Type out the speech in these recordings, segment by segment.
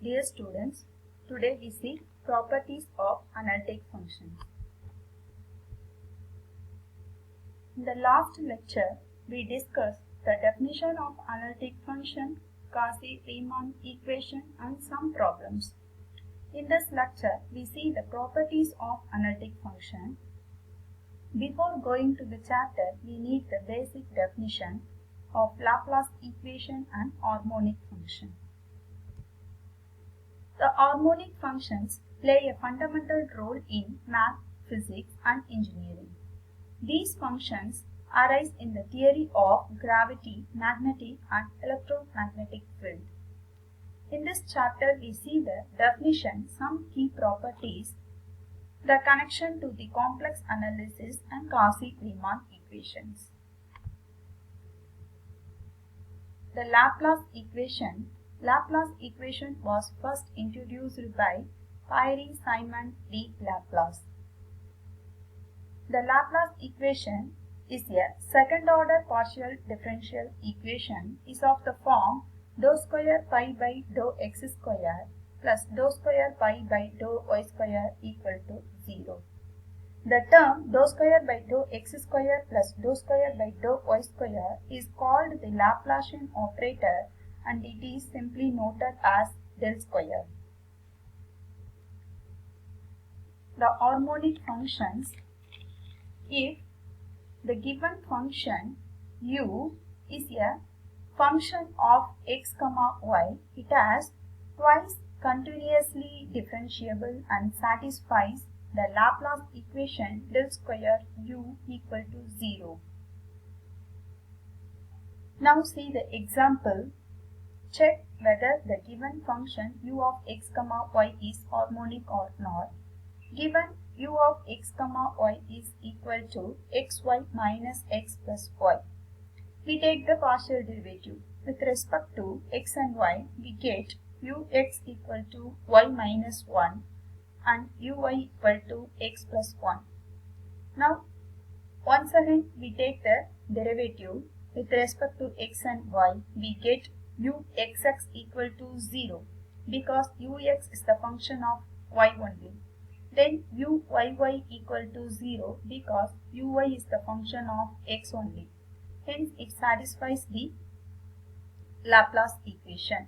Dear students, today we see properties of analytic functions. In the last lecture, we discussed the definition of analytic function, Cauchy-Riemann equation and some problems. In this lecture, we see the properties of analytic function. Before going to the chapter, we need the basic definition of Laplace equation and harmonic function. The harmonic functions play a fundamental role in math, physics and engineering. These functions arise in the theory of gravity, magnetic and electromagnetic field. In this chapter, we see the definition, some key properties, the connection to the complex analysis and Cauchy-Riemann equations. The Laplace equation. Laplace equation was first introduced by Pierre-Simon de Laplace. The Laplace equation is a second-order partial differential equation is of the form dou square pi by dou x square plus dou square pi by dou y square equal to 0. The term dou square by dou x square plus dou square by dou y square is called the Laplacian operator and it is simply noted as del square. The harmonic functions. If the given function u is a function of x, y, it has twice continuously differentiable and satisfies the Laplace equation del square u equal to 0. Now see the example. Check whether the given function u of x, y is harmonic or not. Given u of x, y is equal to xy minus x plus y. We take the partial derivative. With respect to x and y, we get ux equal to y minus 1 and uy equal to x plus 1. Now, once again we take the derivative. With respect to x and y, we get uxx equal to 0 because ux is the function of y only. Then uyy equal to 0 because uy is the function of x only. Hence, it satisfies the Laplace equation.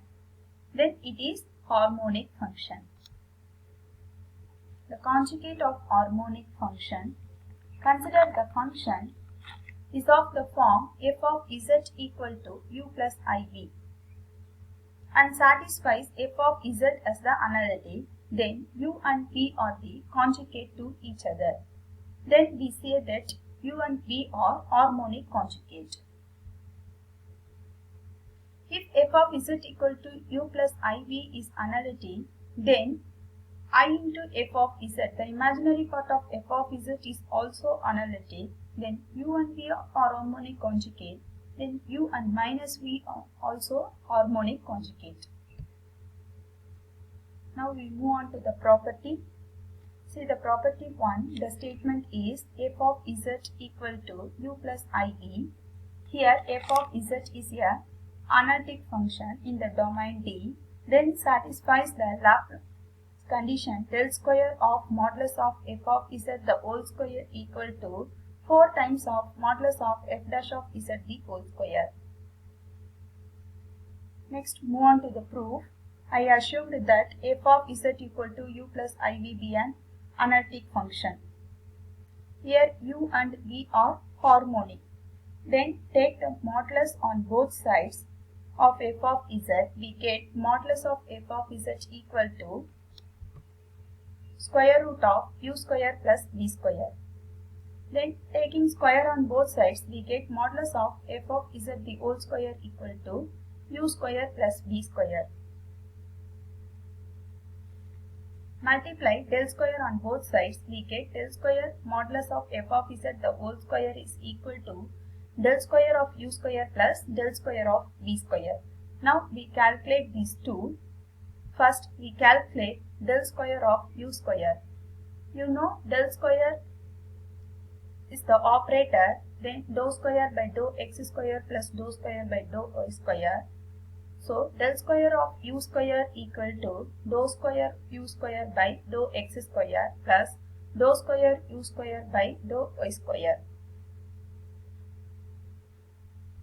Then it is harmonic function. The conjugate of harmonic function. Consider the function is of the form f of z equal to u plus iv and satisfies f of z as the analytic. Then u and v are the conjugate to each other. Then we say that u and v are harmonic conjugate. If f of z equal to u plus iv is analytic, then I into f of z, the imaginary part of f of z is also analytic. Then u and v are harmonic conjugate. Then u and minus v are also harmonic conjugate. Now we move on to the property. See the property 1, the statement is f of z equal to u plus iv. Here f of z is a analytic function in the domain D, then satisfies the Laplace condition del square of modulus of f of z the whole square equal to 4 times of modulus of f dash of z the whole square. Next, move on to the proof. I assumed that f of z equal to u plus iv be an analytic function. Here u and v are harmonic. Then take the modulus on both sides of f of z. We get modulus of f of z equal to square root of u square plus v square. Then taking square on both sides, we get modulus of f of z the whole square equal to u square plus v square. Multiply del square on both sides, we get del square modulus of f of z the whole square is equal to del square of u square plus del square of v square. Now we calculate these two. First we calculate del square of u square. You know del square is the operator, then dou square by dou x square plus dou square by dou y square. So del square of u square equal to dou square u square by dou x square plus dou square u square by dou y square.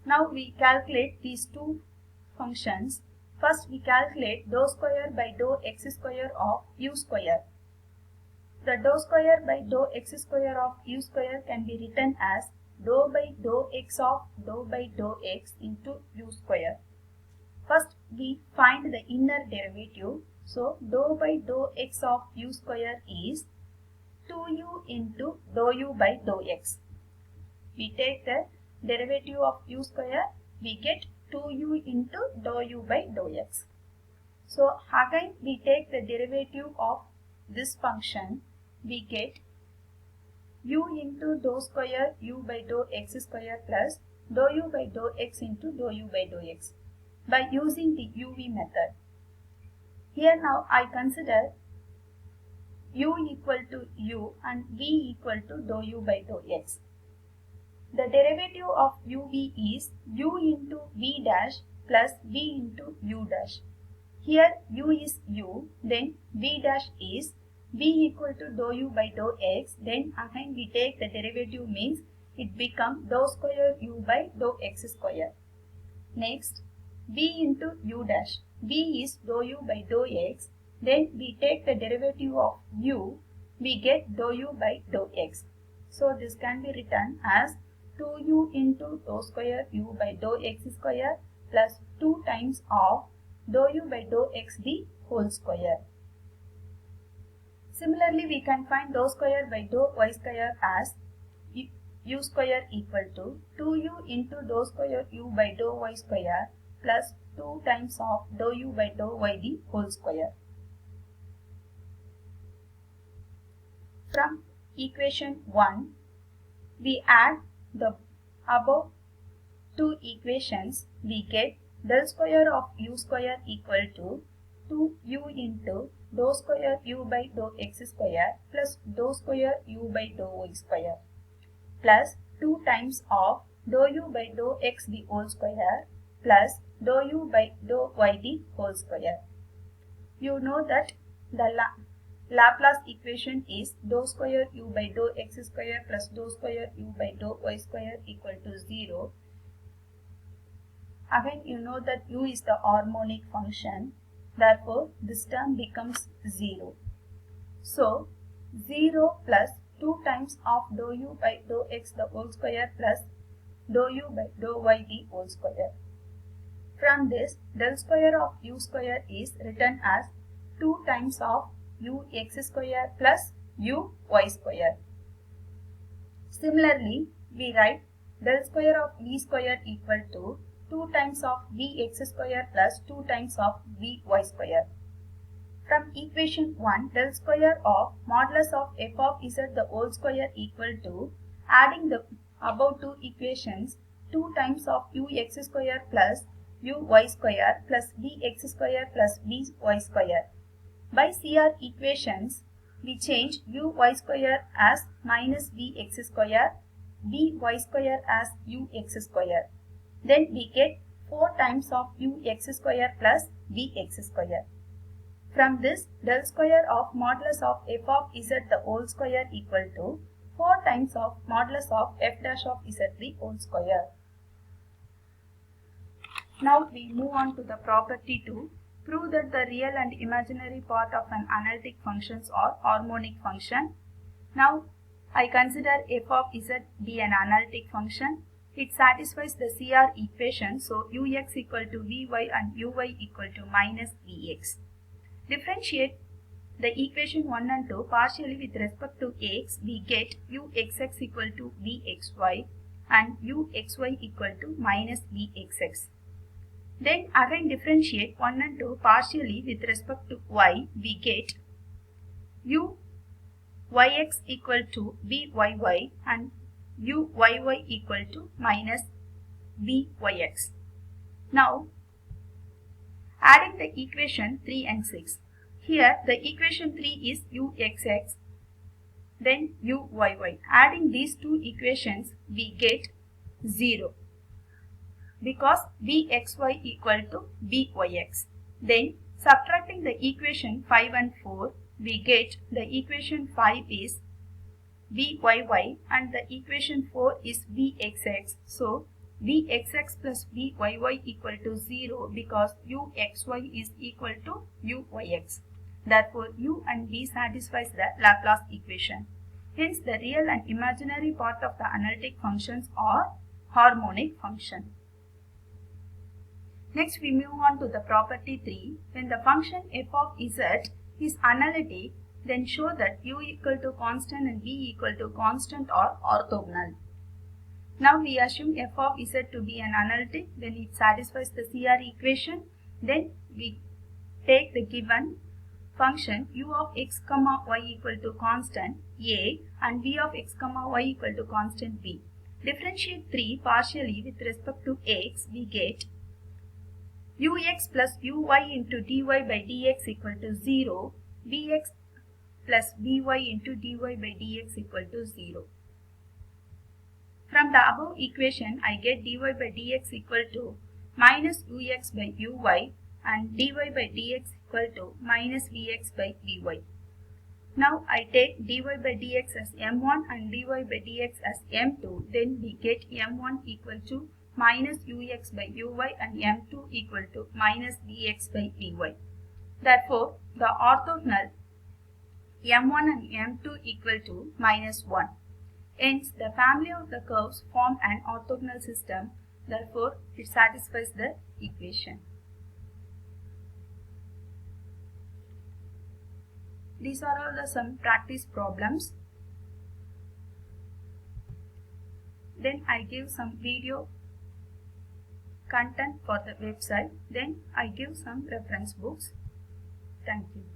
Now we calculate these two functions. First we calculate dou square by dou x square of u square. The dou square by dou x square of u square can be written as dou by dou x of dou by dou x into u square. First we find the inner derivative. So dou by dou x of u square is 2u into dou u by dou x. We take the derivative of u square, we get 2u into dou u by dou x. So again we take the derivative of this function, we get u into dou square u by dou x square plus dou u by dou x into dou u by dou x by using the UV method. Here now I consider u equal to u and v equal to dou u by dou x. The derivative of uv is u into v dash plus v into u dash. Here u is u, then v dash is v equal to dou u by dou x, then again we take the derivative means it becomes dou square u by dou x square. Next v into u dash, v is dou u by dou x, then we take the derivative of u, we get dou u by dou x. So this can be written as 2u into dou square u by dou x square plus 2 times of dou u by dou x the whole square. Similarly, we can find dou square by dou y square as u square equal to 2u into dou square u by dou y square plus 2 times of dou u by dou y the whole square. From equation 1, we add the above two equations, we get del square of u square equal to 2u into dou square u by dou x square plus dou square u by dou y square plus 2 times of dou u by dou x the whole square plus dou u by dou y the whole square. You know that the Laplace equation is dou square u by dou x square plus dou square u by dou y square equal to 0. Again you know that u is the harmonic function, therefore this term becomes 0. So 0 plus 2 times of dou u by dou x the whole square plus dou u by dou y the whole square. From this del square of u square is written as 2 times of u x square plus u y square. Similarly, we write del square of v square equal to 2 times of v x square plus 2 times of v y square. From equation 1, del square of modulus of f of z the whole square equal to, adding the above two equations, 2 times of u x square plus u y square plus v x square plus v y square. By CR equations, we change u y square as minus v x square, v y square as u x square. Then we get 4 times of u x square plus v x square. From this, del square of modulus of f of z the whole square equal to 4 times of modulus of f dash of z the whole square. Now we move on to the property 2. Prove that the real and imaginary part of an analytic functions are harmonic function. Now I consider f of z be an analytic function. It satisfies the CR equation, so ux equal to vy and uy equal to minus vx. Differentiate the equation 1 and 2 partially with respect to x, we get uxx equal to vxy and uxy equal to minus vxx. Then again differentiate 1 and 2 partially with respect to y, we get uyx equal to vyy and uyy equal to minus vyx. Now adding the equation 3 and 6. Here the equation 3 is uxx, then uyy. Adding these two equations we get 0. because bxy equal to byx. Then subtracting the equation 5 and 4, we get the equation 5 is byy and the equation 4 is bxx. So bxx plus byy equal to 0 because uxy is equal to uyx. Therefore, u and v satisfies the Laplace equation. Hence, the real and imaginary part of the analytic functions are harmonic function. Next, we move on to the property 3. When the function f of z is analytic, then show that u equal to constant and v equal to constant are orthogonal. Now we assume f of z to be an analytic when it satisfies the CR equation. Then we take the given function u of x comma y equal to constant a and v of x comma y equal to constant b. Differentiate 3 partially with respect to x, we get ux plus uy into dy by dx equal to 0, bx plus by into dy by dx equal to 0. From the above equation, I get dy by dx equal to minus ux by uy and dy by dx equal to minus vx by vy. Now I take dy by dx as m1 and dy by dx as m2. Then we get m1 equal to minus ux by uy and m2 equal to minus vx by vy. Therefore, the orthogonal m1 and m2 equal to minus 1. Hence, the family of the curves form an orthogonal system. Therefore, it satisfies the equation. These are all some practice problems. Then I give some video content for the website. Then I give some reference books. Thank you.